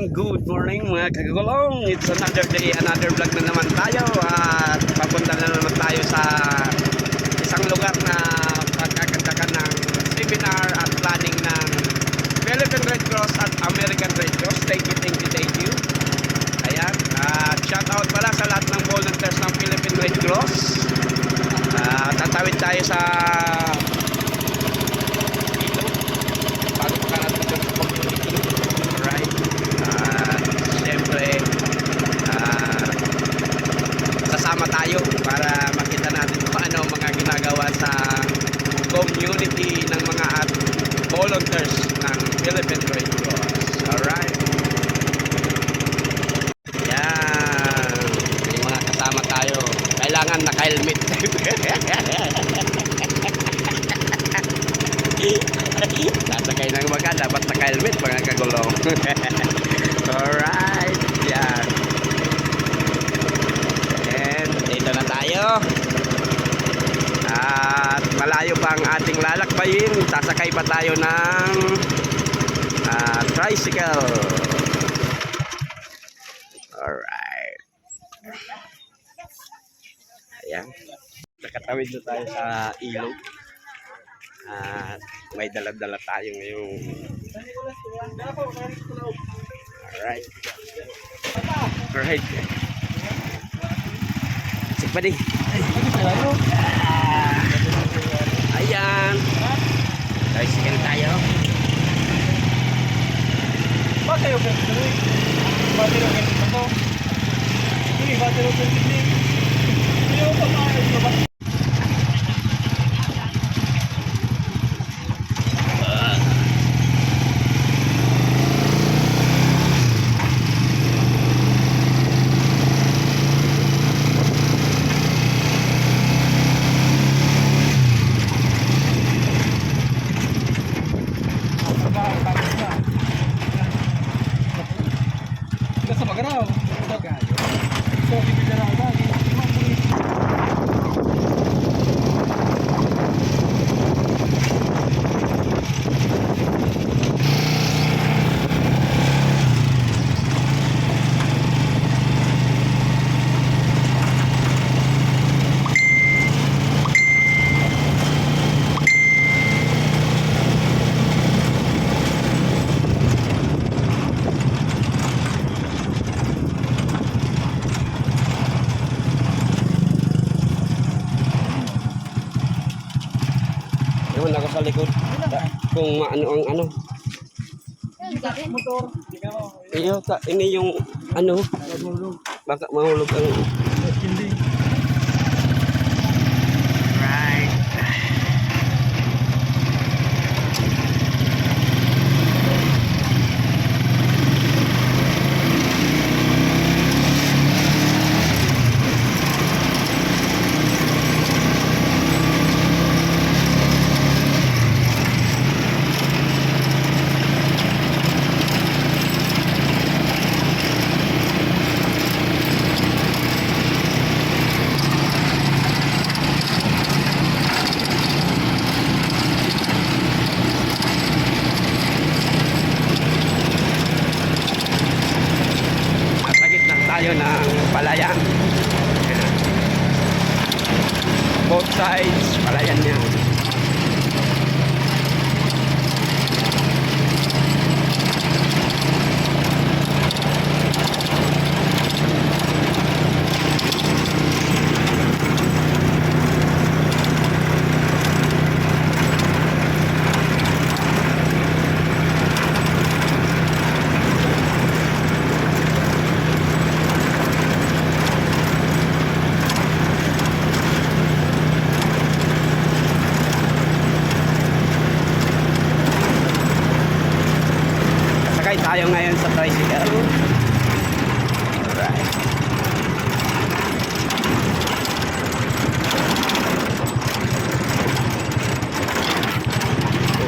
good morning mga kagulong. It's another day, another vlog na naman tayo. At papunta na naman tayo sa isang lugar na pagkakandakan ng seminar at planning ng Philippine Red Cross at American Red Cross. Thank you. Ayan, shout out pala sa lahat ng volunteers ng Philippine Red Cross. Tatawid tayo sa tayo para makita natin kung ano mga ginagawa sa community ng mga volunteers ng Philippine Red Cross. Alright. Yan. May mga kasama tayo. Kailangan naka-helmet. Nasakay ng baga, dapat naka-helmet mga kagulong. Alright. Yan. Dito na tayo. At malayo pa ang ating lalakbayin. Sasakay pa tayo ng tricycle. Alright. Ayan. Nakatawid na tayo sa ilog. At may dala-dala tayo ngayong. Alright. Alright. Pwede. Ayan. Tricycle tayo. Bakit yung ganito? Bakit yung ganito? Hindi, bakit yung ganito? Hindi yung pagkakas. Naman ako sa likod. Kung ano ang ano. Motor. Iyo, ini yung ano. Baka mahulog ang. Right. Tayo ng palayan. Both sides palayan niya. Tayo ngayon sa tricycle. Alright.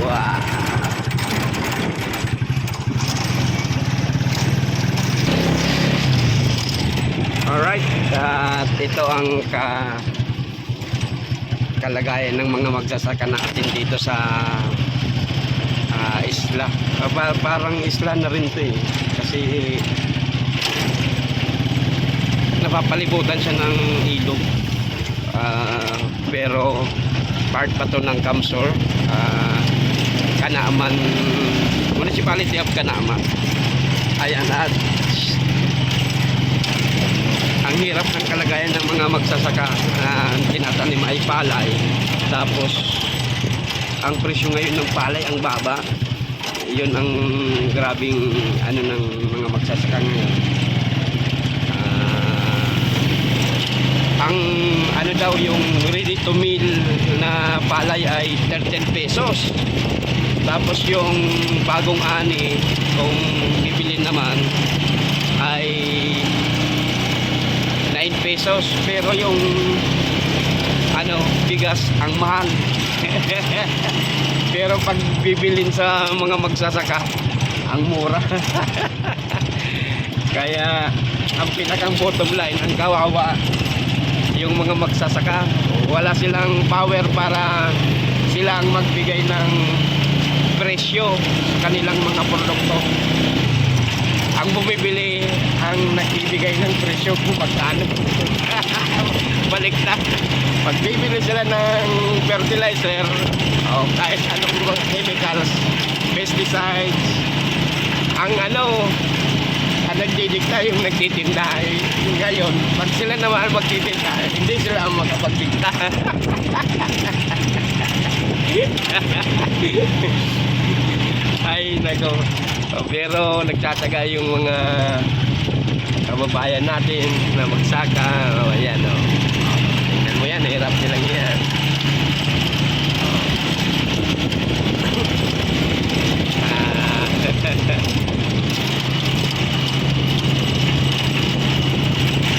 Wow. Alright. At ito ang kalagayan ng mga magsasaka natin dito sa isla. Parang isla na rin ito eh. kasi napapalibutan siya ng ilog. Pero part pa to ng Kamsor, Kanaaman, Municipality of Kanama. Ayan, at ang hirap ng kalagayan ng mga magsasaka na tinatanim ay palay, tapos ang presyo ngayon ng palay ang baba. Yun ang grabing ano ng mga magsasaka ngayon. Ang ano daw yung ready to meal na palay ay 13 pesos. Tapos yung bagong ani kung bibili naman ay 9 pesos. Pero yung ano, bigas ang mahal. Pero pag bibilin sa mga magsasaka, ang mura. Kaya ang pinakang bottom line, ang kawawa yung mga magsasaka, wala silang power para silang magbigay ng presyo sa kanilang mga produkto. Ang bumibili ang nagbibigay ng presyo kung magkano. Baliktad. Pag bibili sila ng fertilizer o kahit anong mga chemicals, pesticides, ang ano, ang nagdidikta yung nagtitinda. Ngayon, pag sila naman magtitinda, hindi sila ang makapagdikta. Ay, nako. Pero nagtataga yung mga kababayan natin na magsaka. Ayan, o. Tingnan mo yan, hirap nilang yan.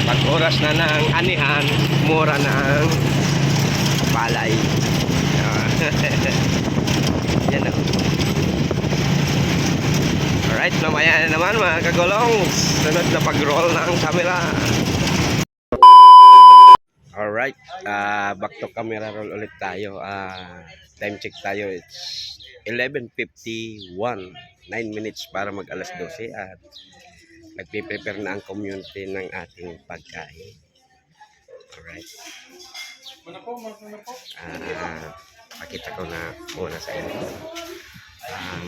Pag oras na ng anihan, mura na ang palay. Yan o. Alright, mamaya na naman mga kagulong. Sunod na pag-roll ng camera. Alright, back to camera roll ulit tayo. Time check tayo. It's 11:51. 9 minutes para mag alas 12 at nagpe-prepare na ang community ng ating pagkain. Alright. Pakita ko na muna sa inyo ang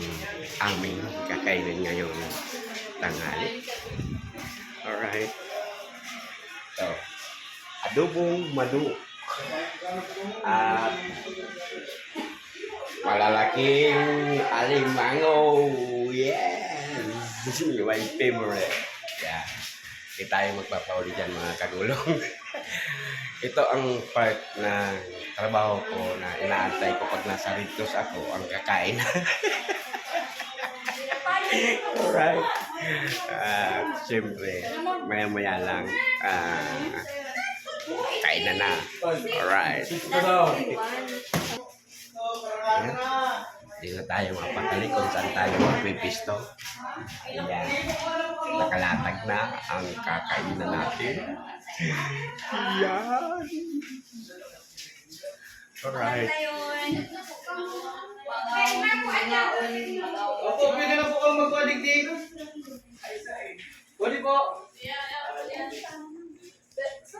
aming kakainin ngayong tanghali. Alright. So, adobong madu at malalaking alimango. Yes! My favorite. Yeah. Hindi tayo magpapauli dyan mga kagulong. Ito ang part na trabaho ko na inaantay ko pag nasa Ritos ako ang kakain. Alright. Siyempre, maya-maya lang kain na. Alright. Ayan. Hindi na tayo mapatali kung saan tayo magpipisto. Ayan. Nakalatag na ang kakainan natin. Ayan. Alright. Opo, pwede na po kang mag-coding dito. Pwede po.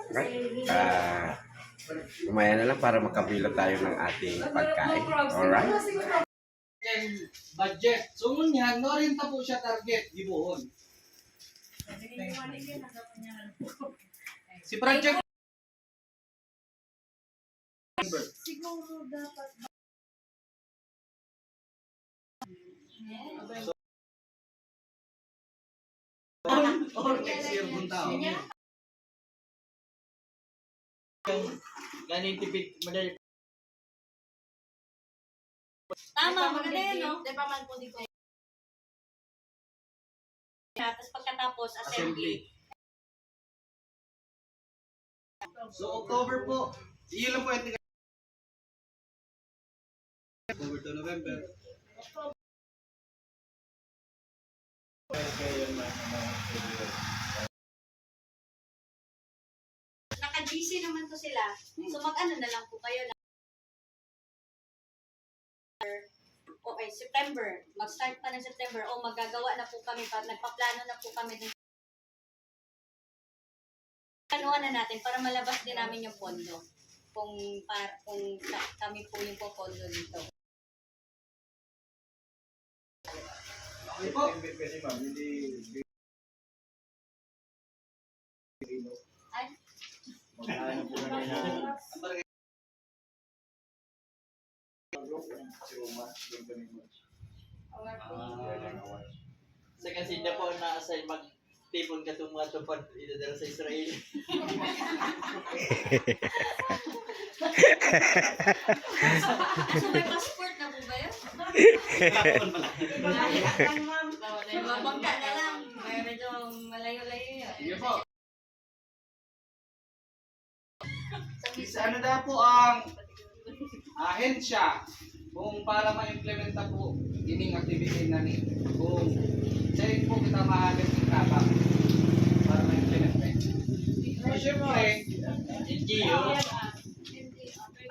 Alright. Umaya na lang para makabila tayo ng ating pagkain. Alright. Budget. So, ngunyan, no rin ta po siya target. Gibuhon. Si Project. Siguro dapat Sir Buntao. Ganin tipid madali. tama, maganda yan, no? Di ba man po dito? Tapos pagkatapos, assembly. So, October po. Iyon lang po yung October to November. Naka-GC naman to sila. So mag-ano na lang po kayo na o Okay, September. Mag-start pa ng September o magagawa na po kami, nagpaplano na po kami din. Planuhan na natin para malabas din namin yung pondo. Kung kami po yung pondo dito. Hindi po. Kasi ma'am, hindi... Ay, Magkano po kami na... Sa kasi na po na-assign mag-table ka itong mga tupad idadala sa Israel. so may passport na po ba yun? Mabangga na lang. Medyo malayo-layo yun. Sige po. Ano daw po ang ahensya kung para ma-implementa po ining activity na ni kung sa'yo po kita mahalit ng tabang para ma-implementa. So, syempre, NGO.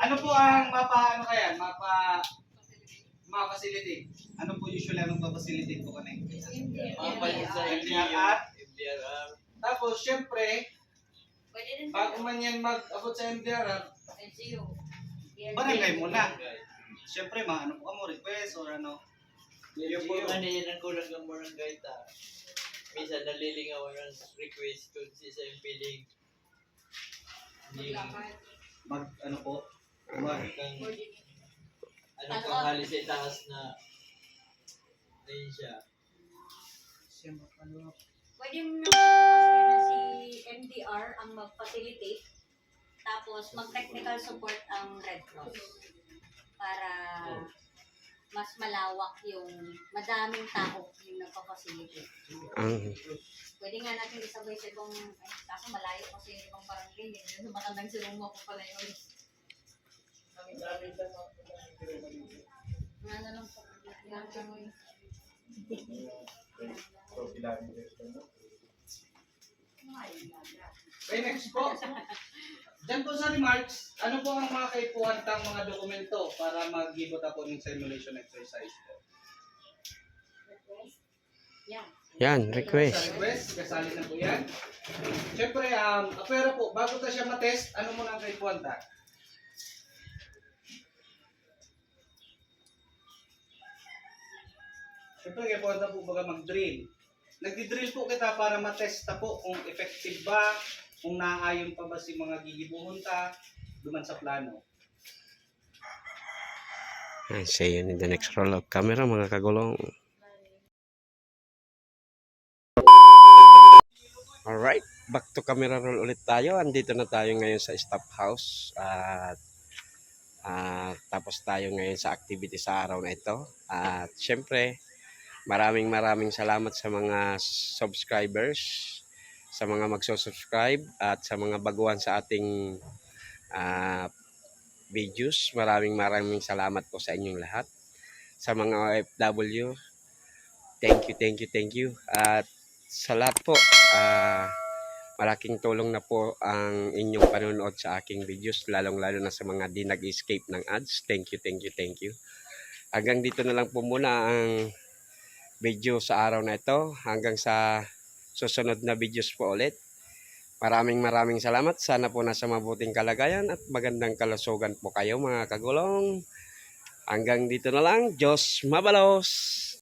ano po ang mapa-facilitate? Ano po usually ang mapa-facilitate po kanay? Mga palit sa MDRR. MDRR. Tapos, syempre, Pwede din bago man yan mag-abot sa MDRR, NGO. barangay muna. Siyempre, ano po mo, request or ano. Yung po nga yan ang kulang ng barangay ta. Minsan nalilingaw ng request kung si sa yung feeling. Ano po, Kang ano kang halis sa itaas na ayun siya. Pwede mo na si MDR ang mag-facilitate, tapos mag-technical support ang Red Cross para mas malawak yung madaming tao yung nagpa-facilitate. Pwede nga natin isabay sa ibang, kaso malayo kasi yung ibang barangay, yung matandang silungo ko pala yun. Ano lang po, Okay, next po. Diyan po sa remarks, ano po ang mga kaipuhantang mga dokumento para mag-gibot ako ng simulation exercise po? yan. Yan, Sa request. request, kasali na po yan. Siyempre, pero po, bago ta siya matest, ano muna ang kaipuhanta? Siyempre, kaipuhanta po baga mag-drill. Nagdi-drill po kita para matesta po kung effective ba, kung naaayon pa ba si mga gigibuhon ta, duman sa plano. And see you in the next roll of camera, mga kagulong. Alright, back to camera roll ulit tayo. Andito na tayo ngayon sa staff house. At tapos tayo ngayon sa activity sa araw na ito. At syempre, maraming salamat sa mga subscribers, sa mga magsusubscribe at sa mga baguhan sa ating videos. Maraming salamat po sa inyong lahat. Sa mga OFW, thank you. At sa lahat po, malaking tulong na po ang inyong panonood sa aking videos, lalong-lalo na sa mga di nag-escape ng ads. Thank you. Hanggang dito na lang po muna ang video sa araw na ito. Hanggang sa susunod na videos po ulit. Maraming salamat. Sana po nasa mabuting kalagayan at magandang kalusugan po kayo, mga kagulong. Hanggang dito na lang. Diyos mabalos!